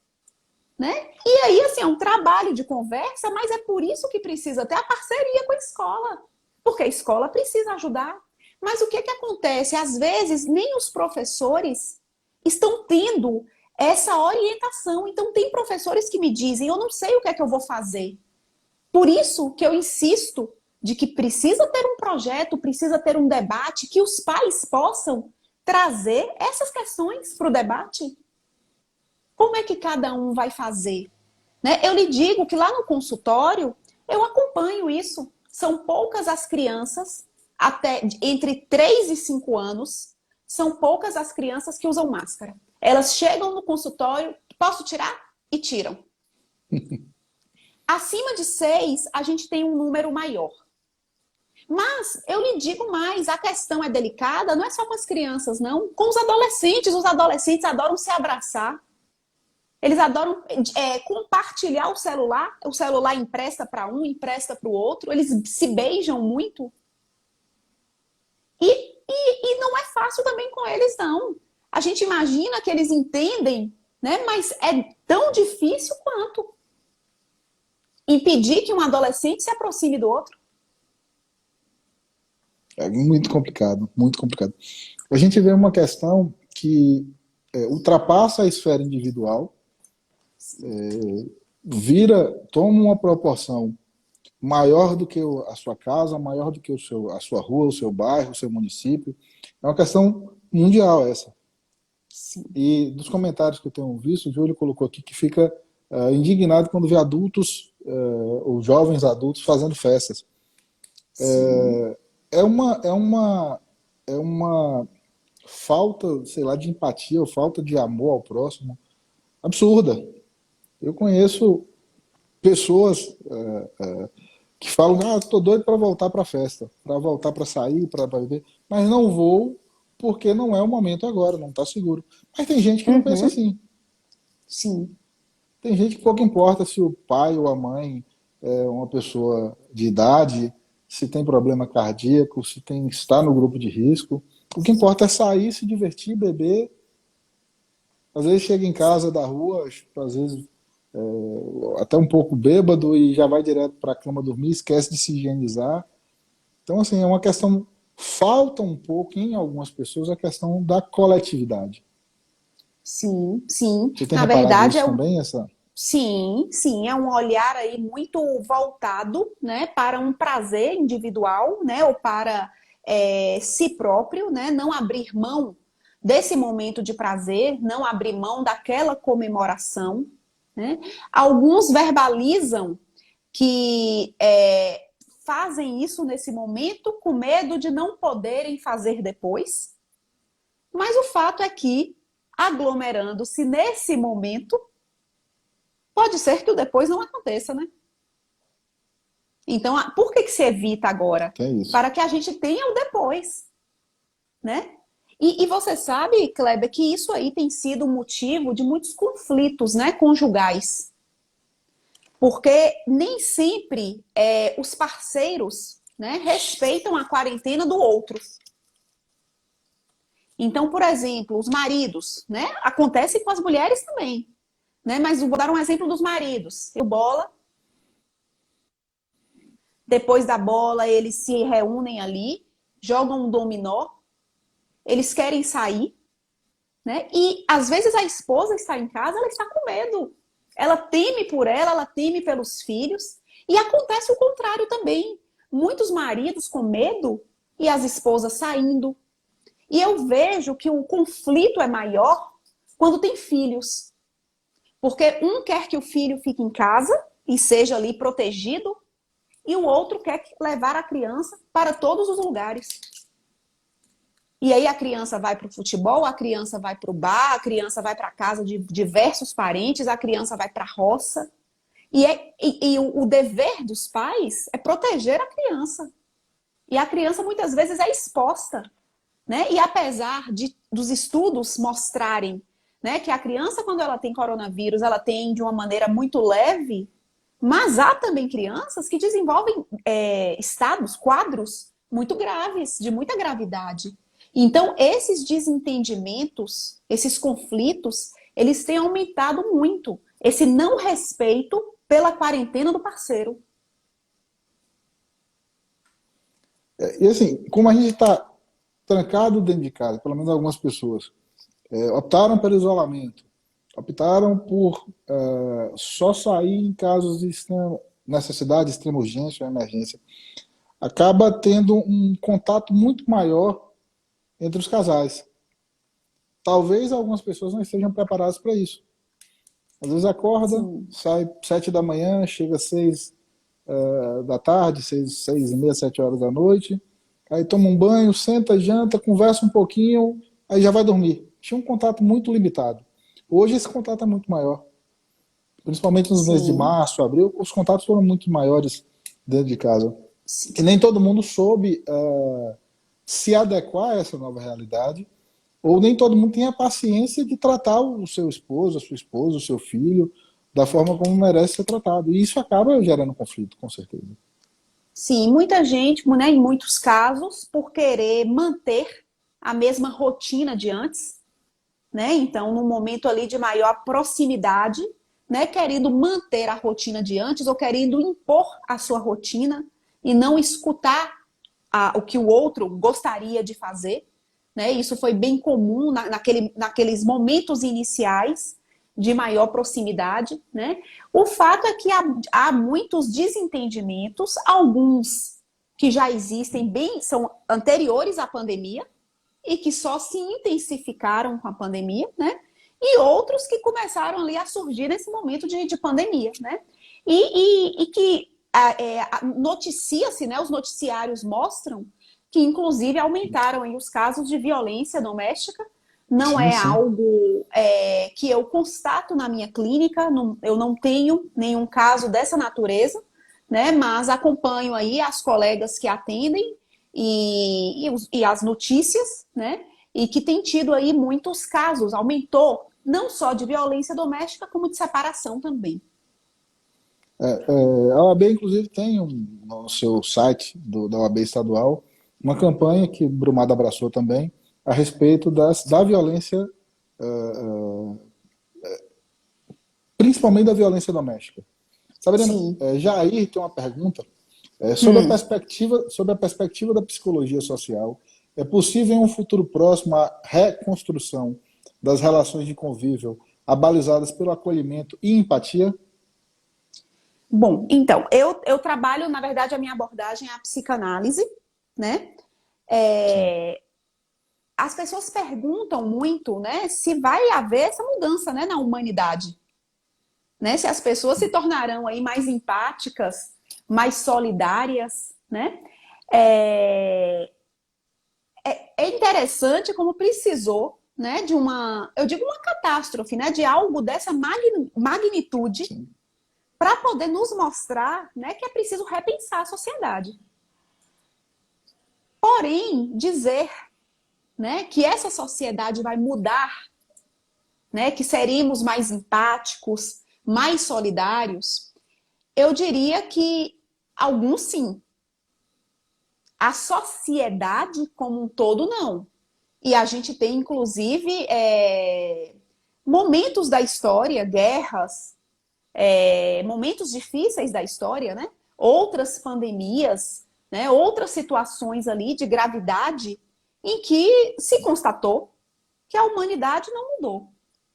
Né? E aí, assim, é um trabalho de conversa, mas é por isso que precisa ter a parceria com a escola. Porque a escola precisa ajudar. Mas o que que acontece? Às vezes, nem os professores estão tendo essa orientação. Então, tem professores que me dizem, eu não sei o que é que eu vou fazer. Por isso que eu insisto de que precisa ter um projeto, precisa ter um debate, que os pais possam trazer essas questões para o debate. Como é que cada um vai fazer? Né? Eu lhe digo que lá no consultório, eu acompanho isso. São poucas as crianças, até entre 3 e 5 anos, são poucas as crianças que usam máscara. Elas chegam no consultório, posso tirar? E tiram. Acima de 6, a gente tem um número maior. Mas eu lhe digo mais, a questão é delicada, não é só com as crianças, não. Com os adolescentes adoram se abraçar. Eles adoram compartilhar o celular empresta para um, empresta para o outro, eles se beijam muito. E não é fácil também com eles, não. A gente imagina que eles entendem, né? Mas é tão difícil quanto impedir que um adolescente se aproxime do outro. É muito complicado, muito complicado. A gente vê uma questão que ultrapassa a esfera individual, toma uma proporção maior do que a sua casa, maior do que a sua rua, o seu bairro, o seu município. É uma questão mundial essa. Sim. E dos comentários que eu tenho visto, o Júlio colocou aqui que fica indignado quando vê adultos, ou jovens adultos, fazendo festas. É uma falta, sei lá, de empatia, ou falta de amor ao próximo absurda. Eu conheço pessoas que falam, tô doido para voltar para a festa, para voltar para sair, para beber, mas não vou porque não é o momento agora, não está seguro. Mas tem gente que não pensa assim. Sim. Tem gente que pouco importa se o pai ou a mãe é uma pessoa de idade, se tem problema cardíaco, se está no grupo de risco. O que importa é sair, se divertir, beber. Às vezes chega em casa da rua, às vezes até um pouco bêbado e já vai direto para a cama dormir, esquece de se higienizar. Então, assim, é uma questão, falta um pouco em algumas pessoas a questão da coletividade. Sim, sim. Você tem Na reparado verdade, isso também? Essa... sim, sim, é um olhar aí muito voltado, né, para um prazer individual, né, ou para si próprio, né, não abrir mão desse momento de prazer, não abrir mão daquela comemoração, né? Alguns verbalizam que fazem isso nesse momento com medo de não poderem fazer depois, mas o fato é que, aglomerando-se nesse momento, pode ser que o depois não aconteça, né? Então, por que se evita agora? É isso. Para que a gente tenha o depois, né? E você sabe, Kleber, que isso aí tem sido motivo de muitos conflitos, né, conjugais. Porque nem sempre os parceiros, né, respeitam a quarentena do outro. Então, por exemplo, os maridos, né? Acontece com as mulheres também. Né? Mas vou dar um exemplo dos maridos. O bola. Depois da bola, eles se reúnem ali jogam um dominó, eles querem sair, né? E às vezes a esposa está em casa, ela está com medo. Ela teme por ela teme pelos filhos. E acontece o contrário também. Muitos maridos com medo e as esposas saindo. E eu vejo que o conflito é maior quando tem filhos. Porque um quer que o filho fique em casa e seja ali protegido, e o outro quer levar a criança para todos os lugares. E aí a criança vai para o futebol, a criança vai para o bar, a criança vai para a casa de diversos parentes, a criança vai para a roça. E o dever dos pais é proteger a criança. E a criança muitas vezes é exposta, né? E apesar dos estudos mostrarem, né, que a criança, quando ela tem coronavírus, ela tem de uma maneira muito leve, mas há também crianças que desenvolvem quadros muito graves, de muita gravidade. Então, esses desentendimentos, esses conflitos, eles têm aumentado muito. Esse não respeito pela quarentena do parceiro. E assim, como a gente está trancado dentro de casa, pelo menos algumas pessoas, optaram pelo isolamento, optaram por só sair em casos de extrema necessidade, extrema urgência ou emergência, acaba tendo um contato muito maior entre os casais. Talvez algumas pessoas não estejam preparadas para isso. Às vezes acorda, Sim. sai 7 da manhã, chega 6 da tarde, 6:30, 7 horas da noite, aí toma um banho, senta, janta, conversa um pouquinho, aí já vai dormir. Tinha um contato muito limitado. Hoje esse contato é muito maior. Principalmente nos meses de Sim. março, abril, os contatos foram muito maiores dentro de casa. Sim. E nem todo mundo soube se adequar a essa nova realidade, ou nem todo mundo tem a paciência de tratar o seu esposo, a sua esposa, o seu filho, da forma como merece ser tratado. E isso acaba gerando conflito, com certeza. Sim, muita gente, né, em muitos casos, por querer manter a mesma rotina de antes, né? Então, num momento ali de maior proximidade, né, querendo manter a rotina de antes ou querendo impor a sua rotina e não escutar o que o outro gostaria de fazer, né? Isso foi bem comum naqueles momentos iniciais de maior proximidade, né? O fato é que há muitos desentendimentos, alguns que já existem são anteriores à pandemia e que só se intensificaram com a pandemia, né? E outros que começaram ali a surgir nesse momento de pandemia, né? E que noticia-se, né? Os noticiários mostram que, inclusive, aumentaram aí os casos de violência doméstica. Não Sim, é sim. algo que eu constato na minha clínica, eu não tenho nenhum caso dessa natureza, né? Mas acompanho aí as colegas que atendem e as notícias, né? E que tem tido aí muitos casos, aumentou não só de violência doméstica, como de separação também. A OAB, inclusive, tem no seu site da OAB estadual uma campanha que Brumada abraçou também a respeito da violência, principalmente da violência doméstica. Sabrina, Sim. Jair tem uma pergunta Hum. sobre a perspectiva da psicologia social. É possível em um futuro próximo a reconstrução das relações de convívio abalizadas pelo acolhimento e empatia? Bom, então, eu trabalho, na verdade, a minha abordagem é a psicanálise, né? Sim. As pessoas perguntam muito, né, se vai haver essa mudança, né, na humanidade, né? Se as pessoas se tornarão aí mais empáticas, mais solidárias, né? É, é interessante como precisou, né, de eu digo uma catástrofe, né, de algo dessa magnitude Sim. para poder nos mostrar, né, que é preciso repensar a sociedade. Porém, dizer, né, que essa sociedade vai mudar, né, que seríamos mais empáticos, mais solidários, eu diria que alguns sim. A sociedade como um todo, não. E a gente tem, inclusive, momentos da história, guerras, momentos difíceis da história, né? Outras pandemias, né, outras situações ali de gravidade em que se constatou que a humanidade não mudou.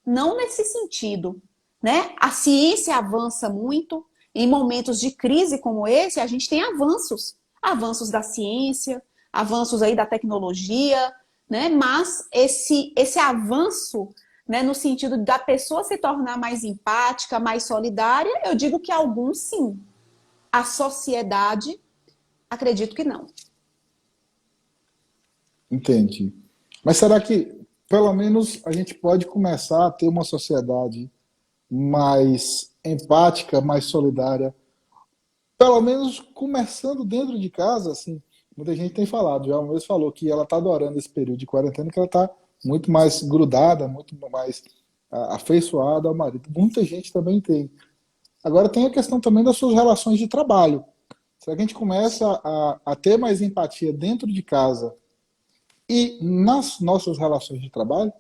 Não nesse sentido, né? A ciência avança muito. Em momentos de crise como esse, a gente tem avanços. Avanços da ciência, avanços aí da tecnologia, né? Mas esse avanço, né, no sentido da pessoa se tornar mais empática, mais solidária, eu digo que alguns sim. A sociedade, acredito que não. Entendi. Mas será que, pelo menos, a gente pode começar a ter uma sociedade mais empática, mais solidária, pelo menos começando dentro de casa, assim, muita gente tem falado, já uma vez falou que ela está adorando esse período de quarentena, que ela está muito mais grudada, muito mais afeiçoada ao marido. Muita gente também tem. Agora tem a questão também das suas relações de trabalho. Será que a gente começa a ter mais empatia dentro de casa e nas nossas relações de trabalho?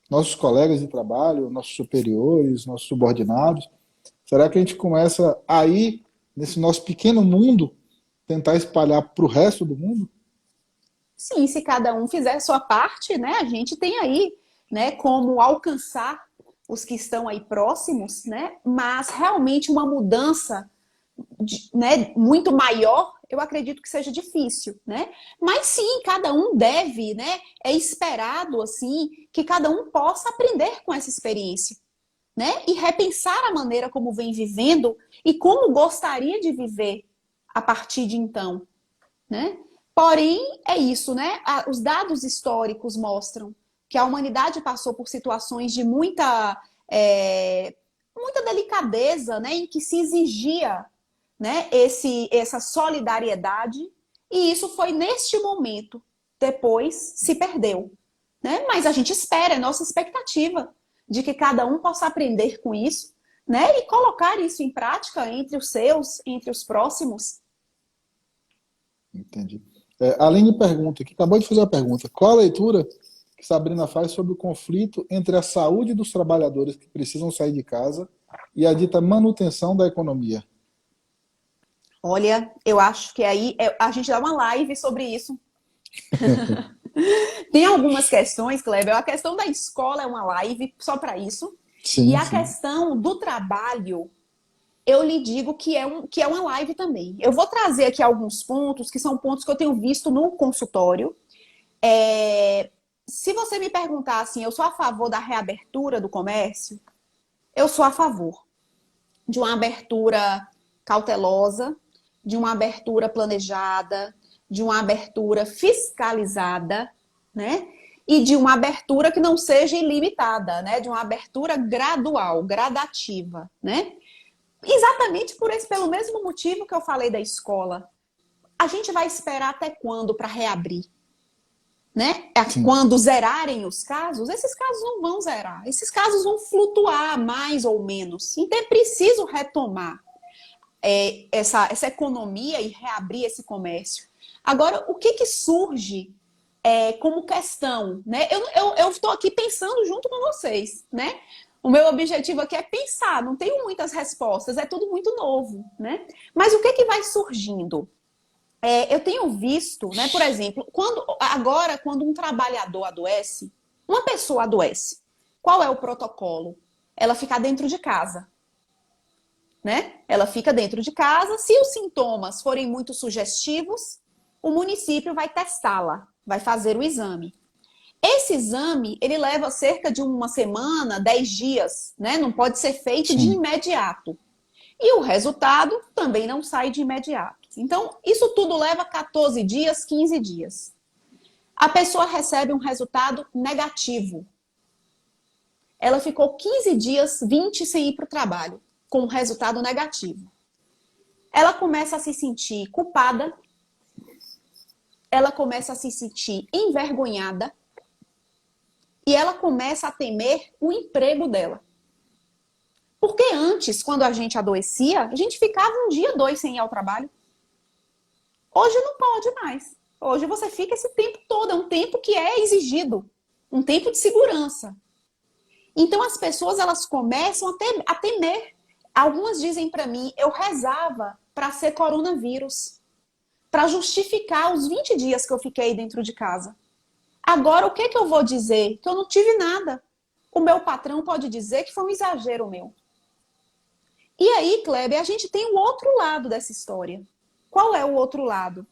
Nossos colegas de trabalho, nossos superiores, nossos subordinados? Será que a gente começa a ir nesse nosso pequeno mundo, tentar espalhar para o resto do mundo? Sim, se cada um fizer a sua parte, né, a gente tem aí, né, como alcançar os que estão aí próximos, né, mas realmente uma mudança, né, muito maior, eu acredito que seja difícil, né? Mas sim, cada um deve, né? É esperado assim que cada um possa aprender com essa experiência, né? E repensar a maneira como vem vivendo e como gostaria de viver a partir de então, né? Porém, é isso, né? Os dados históricos mostram que a humanidade passou por situações de muita delicadeza, né? Em que se exigia, né? Essa solidariedade, e isso foi neste momento. Depois se perdeu, né? Mas a gente espera, é nossa expectativa de que cada um possa aprender com isso, né? E colocar isso em prática entre os seus, entre os próximos. Entendi. A Aline pergunta, que acabou de fazer a pergunta, qual a leitura que Sabrina faz sobre o conflito entre a saúde dos trabalhadores que precisam sair de casa e a dita manutenção da economia? Olha, eu acho que aí a gente dá uma live sobre isso. Tem algumas questões, Kleber. A questão da escola é uma live só para isso. E Sim, a sim. questão do trabalho, eu lhe digo que é uma live também. Eu vou trazer aqui alguns pontos, que são pontos que eu tenho visto no consultório. Se você me perguntar assim, eu sou a favor da reabertura do comércio, eu sou a favor de uma abertura cautelosa, de uma abertura planejada, de uma abertura fiscalizada, né? E de uma abertura que não seja ilimitada, né? De uma abertura gradual, gradativa, né? Exatamente pelo mesmo motivo que eu falei da escola. A gente vai esperar até quando para reabrir? Né? Sim. Quando zerarem os casos, esses casos não vão zerar. Esses casos vão flutuar mais ou menos. Então é preciso retomar essa economia e reabrir esse comércio. Agora, o que surge como questão? Né? Eu estou aqui pensando junto com vocês. Né? O meu objetivo aqui é pensar, não tenho muitas respostas, é tudo muito novo. Né? Mas o que vai surgindo? Eu tenho visto, né, por exemplo, quando um trabalhador adoece, uma pessoa adoece, qual é o protocolo? Ela fica dentro de casa. Né? Ela fica dentro de casa. Se os sintomas forem muito sugestivos, o município vai testá-la, vai fazer o exame. Esse exame, ele leva cerca de uma semana, 10 dias, né? Não pode ser feito de Sim. imediato. E o resultado também não sai de imediato. Então, isso tudo leva 14 dias, 15 dias. A pessoa recebe um resultado negativo. Ela ficou 15 dias, 20 sem ir para o trabalho, com um resultado negativo. Ela começa a se sentir culpada, ela começa a se sentir envergonhada e ela começa a temer o emprego dela. Porque antes, quando a gente adoecia, a gente ficava um dia, 2 sem ir ao trabalho. Hoje não pode mais. Hoje você fica esse tempo todo, é um tempo que é exigido, um tempo de segurança. Então as pessoas elas começam a temer. Algumas dizem para mim, eu rezava para ser coronavírus. para justificar os 20 dias que eu fiquei dentro de casa. Agora, o que que eu vou dizer? Que eu não tive nada. O meu patrão pode dizer que foi um exagero meu. E aí, Kleber, a gente tem o outro lado dessa história. Qual é o outro lado?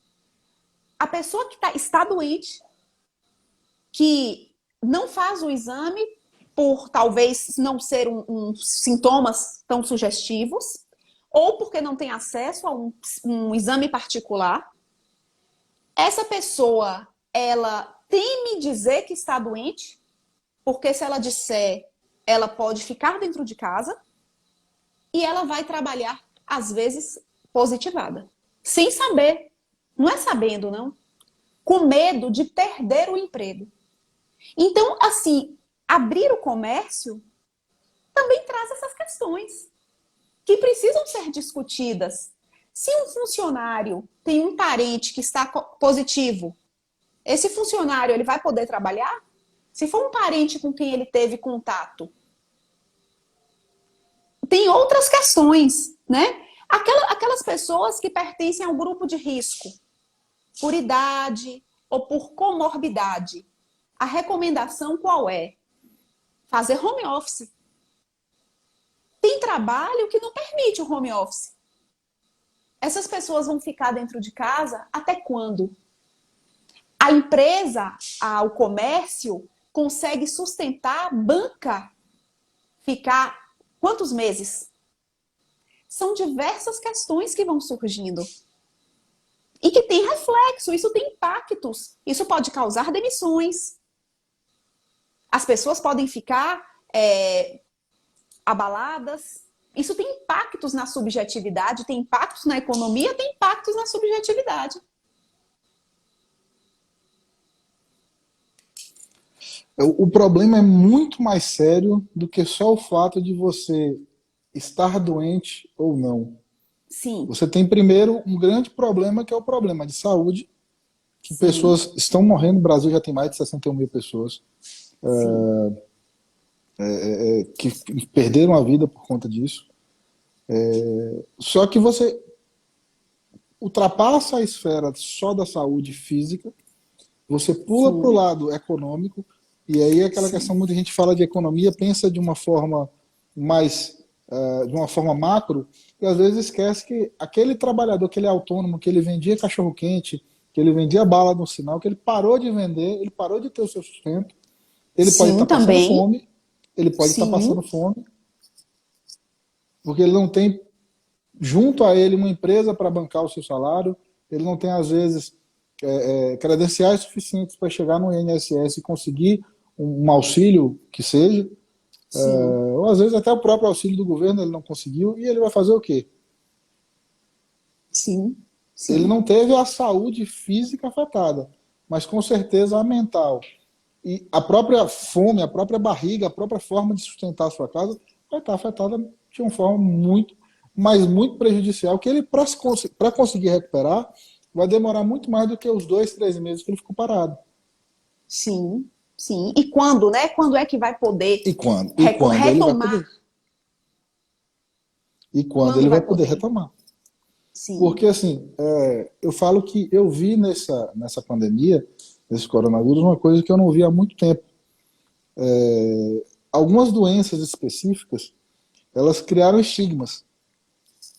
A pessoa que está doente, que não faz o exame por talvez não ser sintomas tão sugestivos, ou porque não tem acesso a um exame particular. Essa pessoa, ela teme dizer que está doente, porque se ela disser, ela pode ficar dentro de casa e ela vai trabalhar, às vezes, positivada. Sem saber. Não é sabendo, não. Com medo de perder o emprego. Então, assim, abrir o comércio também traz essas questões que precisam ser discutidas. Se um funcionário tem um parente que está positivo, esse funcionário ele vai poder trabalhar? Se for um parente com quem ele teve contato. Tem outras questões, né? Aquelas pessoas que pertencem ao grupo de risco, por idade ou por comorbidade. A recomendação qual é? Fazer home office. Tem trabalho que não permite o home office. Essas pessoas vão ficar dentro de casa até quando? A empresa, o comércio, consegue sustentar, banca, ficar quantos meses? São diversas questões que vão surgindo. E que tem reflexo, isso tem impactos. Isso pode causar demissões. As pessoas podem ficar abaladas. Isso tem impactos na subjetividade, tem impactos na economia, tem impactos na subjetividade. O problema é muito mais sério do que só o fato de você estar doente ou não. Sim. Você tem primeiro um grande problema, que é o problema de saúde, que Sim. Pessoas estão morrendo. No Brasil já tem mais de 61 mil pessoas que perderam a vida por conta disso. Só que você ultrapassa a esfera só da saúde física, você pula para o lado econômico, e aí aquela questão, muita gente fala de economia, pensa de uma forma mais, de uma forma macro, e às vezes esquece que aquele trabalhador, aquele autônomo, que ele vendia cachorro-quente, que ele vendia bala no sinal, que ele parou de vender, ele parou de ter o seu sustento, ele pode estar passando fome, ele pode estar passando fome, porque ele não tem junto a ele uma empresa para bancar o seu salário, ele não tem, às vezes, credenciais suficientes para chegar no INSS e conseguir um auxílio que seja, ou às vezes até o próprio auxílio do governo ele não conseguiu, e ele vai fazer o quê? Sim. Ele não teve a saúde física afetada, mas com certeza a mental. E a própria fome, a própria barriga, a própria forma de sustentar a sua casa vai estar afetada de uma forma muito, mas muito prejudicial, que ele, para conseguir recuperar, vai demorar muito mais do que os 2, 3 meses que ele ficou parado. Sim, sim. E quando, né? Quando é que vai poder retomar? E quando ele vai poder retomar? Sim. Porque, assim, eu falo que eu vi nessa pandemia, nesse coronavírus, uma coisa que eu não vi há muito tempo. Algumas doenças específicas, elas criaram estigmas.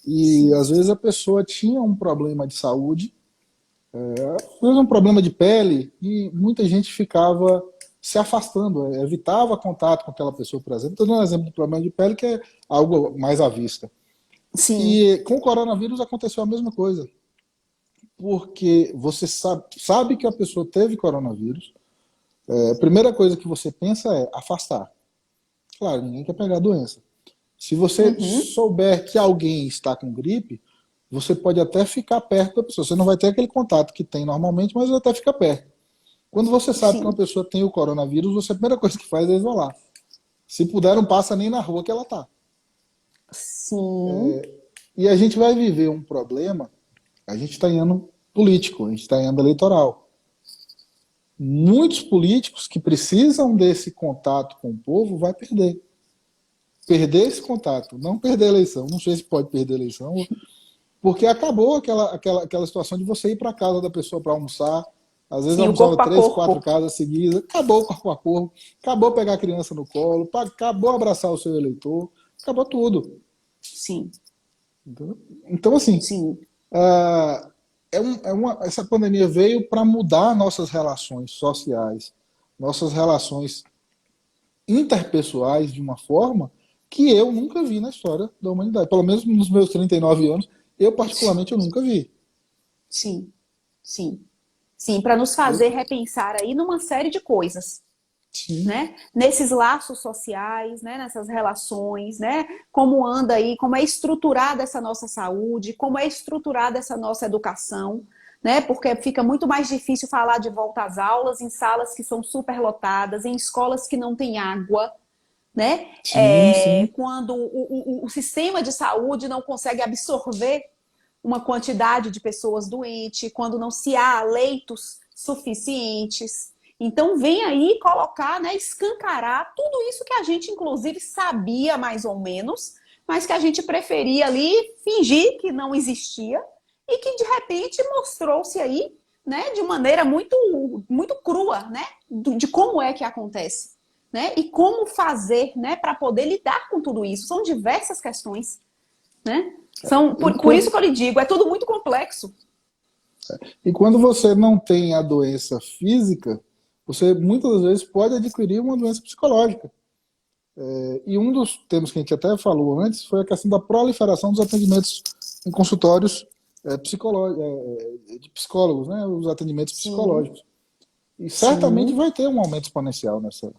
E, às vezes, a pessoa tinha um problema de saúde, um problema de pele, e muita gente ficava se afastando, evitava contato com aquela pessoa, por exemplo. Estou dando um exemplo de problema de pele, que é algo mais à vista. Sim. E com o coronavírus aconteceu a mesma coisa. Porque você sabe que a pessoa teve coronavírus, a primeira coisa que você pensa é afastar. Claro, ninguém quer pegar a doença. Se você souber que alguém está com gripe, você pode até ficar perto da pessoa. Você não vai ter aquele contato que tem normalmente, mas até fica perto. Quando você sabe que uma pessoa tem o coronavírus, você, a primeira coisa que faz é isolar. Se puder, não passa nem na rua que ela está. Sim. E a gente vai viver um problema, a gente está em ano político, a gente está em ano eleitoral. Muitos políticos que precisam desse contato com o povo vai perder esse contato, não perder a eleição. Não sei se pode perder a eleição, Porque acabou aquela situação de você ir para casa da pessoa para almoçar. Às vezes Sim, o almoçava corpo a 3, 4 corpo. casas seguidas. Acabou o corpo a corpo. Acabou pegar a criança no colo. Acabou abraçar o seu eleitor. Acabou tudo. Sim, Entendeu? Então, assim, sim, ah, essa pandemia veio para mudar nossas relações sociais, nossas relações interpessoais de uma forma que eu nunca vi na história da humanidade. Pelo menos nos meus 39 anos, eu particularmente eu nunca vi. sim, sim. Sim, para nos fazer Eu- repensar aí numa série de coisas. sim, Né? Nesses laços sociais, né? Nessas relações, né? Como anda aí, como é estruturada essa nossa saúde, como é estruturada essa nossa educação, né? Porque fica muito mais difícil falar de volta às aulas em salas que são superlotadas, em escolas que não têm água, né? sim, sim. Quando o sistema de saúde não consegue absorver uma quantidade de pessoas doentes, quando não se há leitos suficientes. Então, vem aí colocar, né, escancarar tudo isso que a gente, inclusive, sabia mais ou menos, mas que a gente preferia ali fingir que não existia e que, de repente, mostrou-se aí, né, de maneira muito crua, né, de como é que acontece. Né? E como fazer, né, para poder lidar com tudo isso. São diversas questões, né? E Por isso quando, que eu lhe digo, é tudo muito complexo. e quando você não tem a doença física, você muitas das vezes pode adquirir uma doença psicológica. E um dos temas que a gente até falou antes foi a questão da proliferação dos atendimentos em consultórios de psicólogos, né? Os atendimentos Sim, psicológicos. E certamente sim. vai ter um aumento exponencial nessa.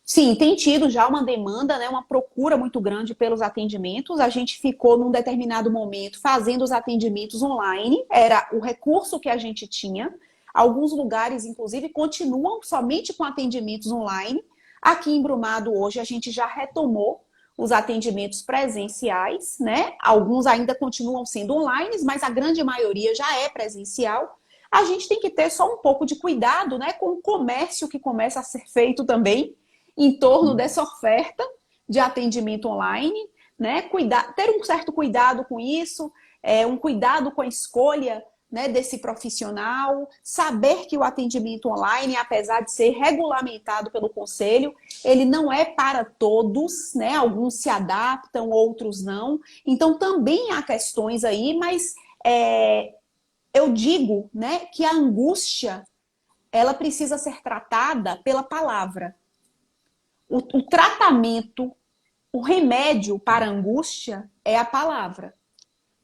Sim, tem tido já uma demanda, né, uma procura muito grande pelos atendimentos. A gente ficou num determinado momento fazendo os atendimentos online, era o recurso que a gente tinha. Alguns lugares, inclusive, continuam somente com atendimentos online. Aqui em Brumado, hoje, a gente já retomou os atendimentos presenciais, né? Alguns ainda continuam sendo online, mas a grande maioria já é presencial. A gente tem que ter só um pouco de cuidado, né, com o comércio que começa a ser feito também em torno dessa oferta de atendimento online, né? Ter um certo cuidado com isso, um cuidado com a escolha, né, desse profissional, saber que o atendimento online, apesar de ser regulamentado pelo conselho, ele não é para todos, né? Alguns se adaptam, outros não. Então também há questões aí, mas eu digo, né, que a angústia ela precisa ser tratada pela palavra. O tratamento, o remédio para a angústia é a palavra.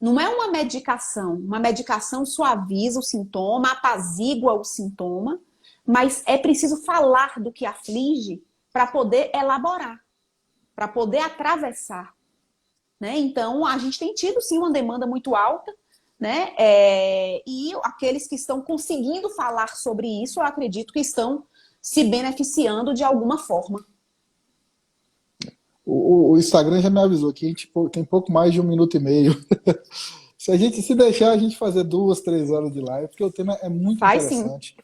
Não é uma medicação. Uma medicação suaviza o sintoma, apazigua o sintoma, mas é preciso falar do que aflige para poder elaborar, para poder atravessar. Né? Então, a gente tem tido, sim, uma demanda muito alta, né? E aqueles que estão conseguindo falar sobre isso, eu acredito que estão se beneficiando de alguma forma. O Instagram já me avisou que a gente tem pouco mais de 1 minuto e meio. Se a gente se deixar, a gente fazer 2, 3 horas de live, porque o tema é muito Faz sim. interessante.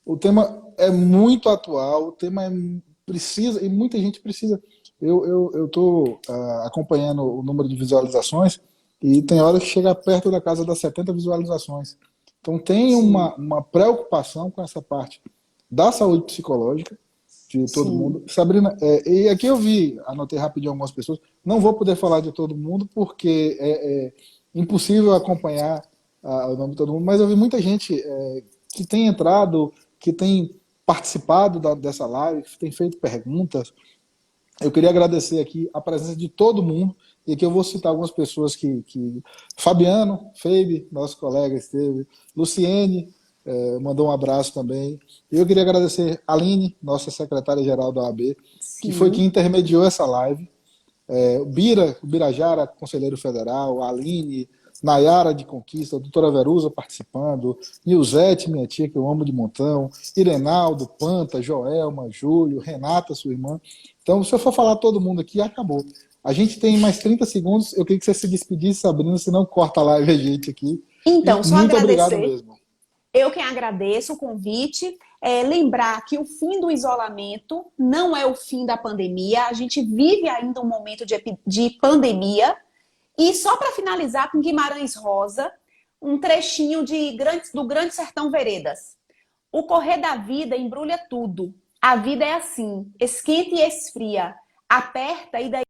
O tema é muito atual, o tema precisa, e muita gente precisa. Eu estou acompanhando o número de visualizações e tem hora que chega perto da casa das 70 visualizações. Então tem Sim, uma preocupação com essa parte da saúde psicológica de todo sim. mundo. Sabrina, e aqui eu vi, anotei rapidinho algumas pessoas, não vou poder falar de todo mundo porque é impossível acompanhar o nome de todo mundo, mas eu vi muita gente que tem entrado, que tem participado dessa live, que tem feito perguntas. Eu queria agradecer aqui a presença de todo mundo, e aqui eu vou citar algumas pessoas Fabiano, Feibe, nosso colega esteve, Luciene, mandou um abraço também. E eu queria agradecer a Aline, nossa secretária-geral da OAB, que foi quem Sim, intermediou essa live. O Birajara, conselheiro federal, a Aline, Nayara de Conquista, a doutora Verusa participando, Nilzete, minha tia, que eu amo de montão, Irenaldo, Panta, Joelma, Júlio, Renata, sua irmã. Então, se eu for falar todo mundo aqui, acabou. A gente tem mais 30 segundos, eu queria que você se despedisse, Sabrina, senão corta a live a gente aqui. E então, só muito obrigado agradecer. mesmo. Eu quem agradeço o convite. Lembrar que o fim do isolamento não é o fim da pandemia. A gente vive ainda um momento de pandemia E só para finalizar com Guimarães Rosa, um trechinho do Grande Sertão Veredas. O correr da vida embrulha tudo. A vida é assim, esquenta e esfria, aperta e daí